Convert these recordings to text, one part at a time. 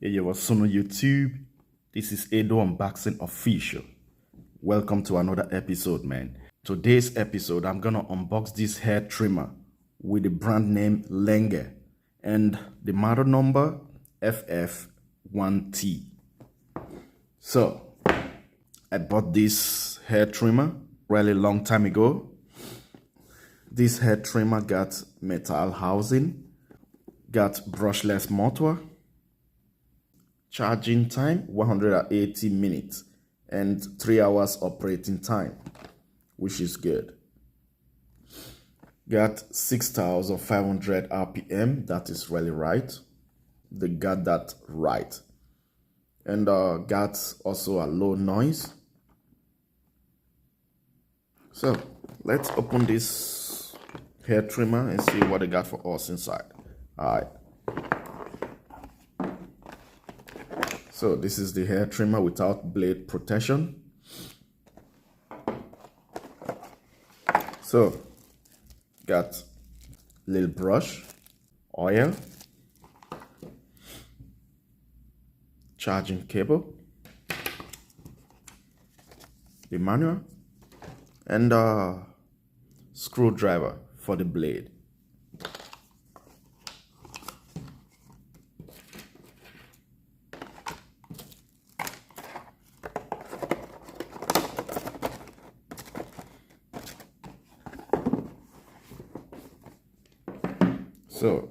Hey, yo, what's on YouTube? This is Edo Unboxing Official. Welcome to another episode, man. Today's episode, I'm gonna unbox this hair trimmer with the brand name LENCE and the model number FF1T. So, I bought this hair trimmer really long time ago. This hair trimmer got metal housing, got brushless motor, charging time 180 minutes, and 3 hours operating time, which is good. Got 6,500 RPM, that is really right. They got that right. And got also a low noise. So let's open this hair trimmer and see what they got for us inside. All right. So this is the hair trimmer without blade protection. So got little brush, oil, charging cable, the manual, and a screwdriver for the blade. So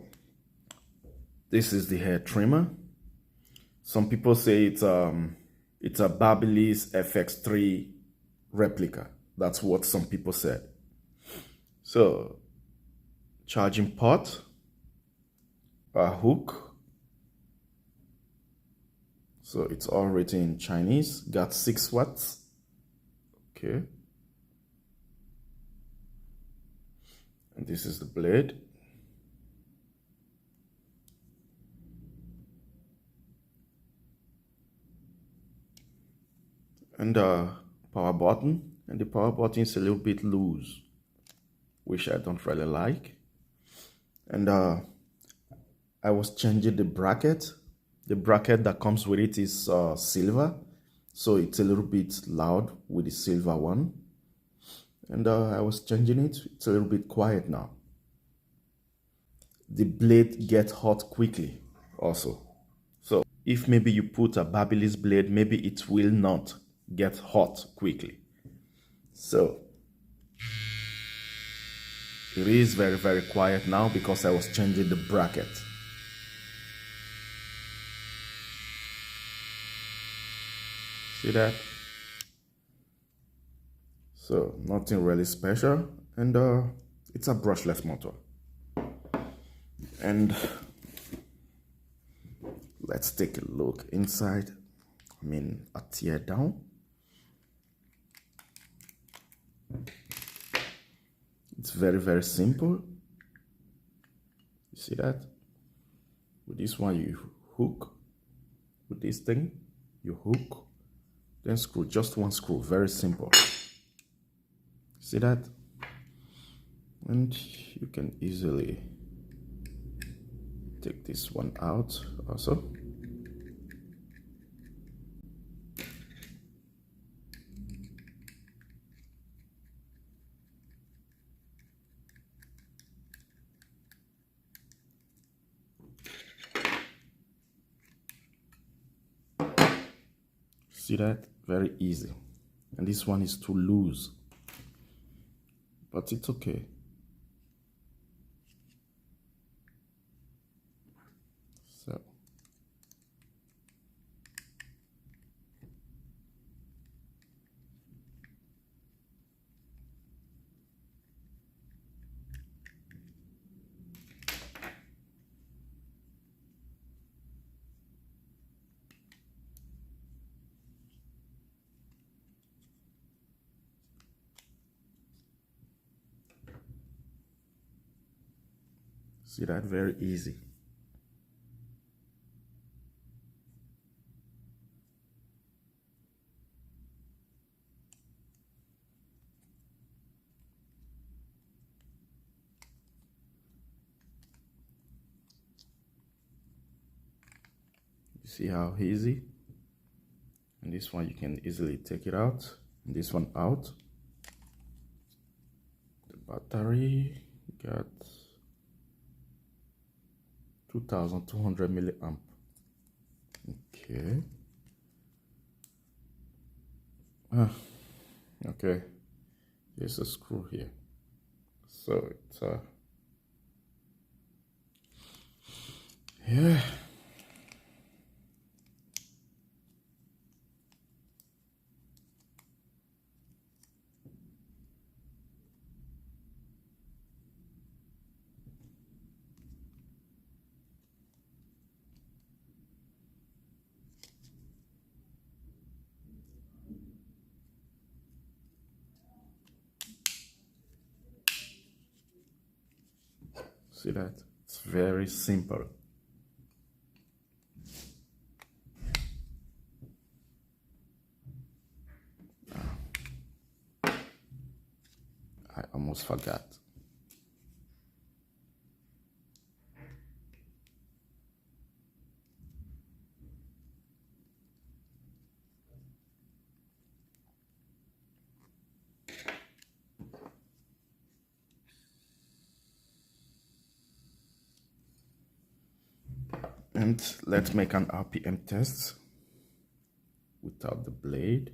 this is the hair trimmer. Some people say it's a Babyliss FX3 replica. That's what some people said. So charging port, a hook. So it's all written in Chinese. Got 6 watts. Okay. And this is the blade. And power button, and the power button is a little bit loose, which I don't really like. And I was changing the bracket. The bracket that comes with it is silver, so it's a little bit loud with the silver one. And I was changing it. It's a little bit quiet now. The blade gets hot quickly also. So if maybe you put a Babyliss blade, maybe it will not get hot quickly. So it is very, very quiet now because I was changing the bracket. See that? So nothing really special, and it's a brushless motor. And let's take a look inside. I mean, a teardown. It's very, very simple. You see that? With this one, you hook. With this thing, you hook. Then screw, just one screw, very simple. See that? And you can easily take this one out also. See that? Very easy. And this one is too loose, but it's okay. So see that? Very easy. You see how easy? And this one, you can easily take it out. And this one out. The battery got 2200 milliamp. Okay. Okay. There's a screw here. So it's yeah. See that? It's very simple. I almost forgot. And let's make an RPM test without the blade.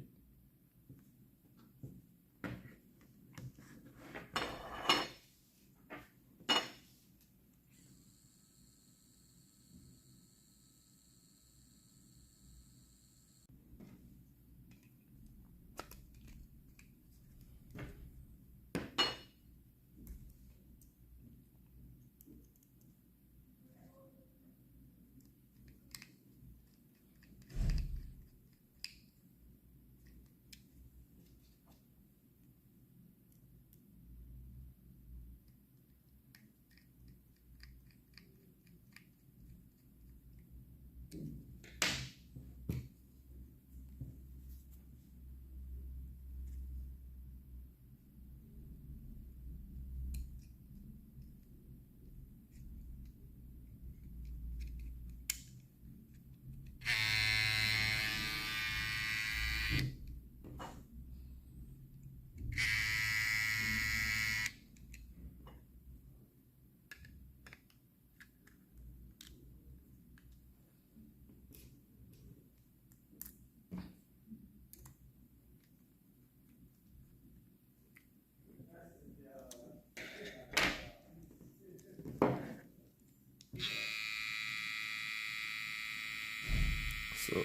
So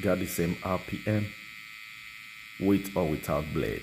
got the same RPM with or without blade.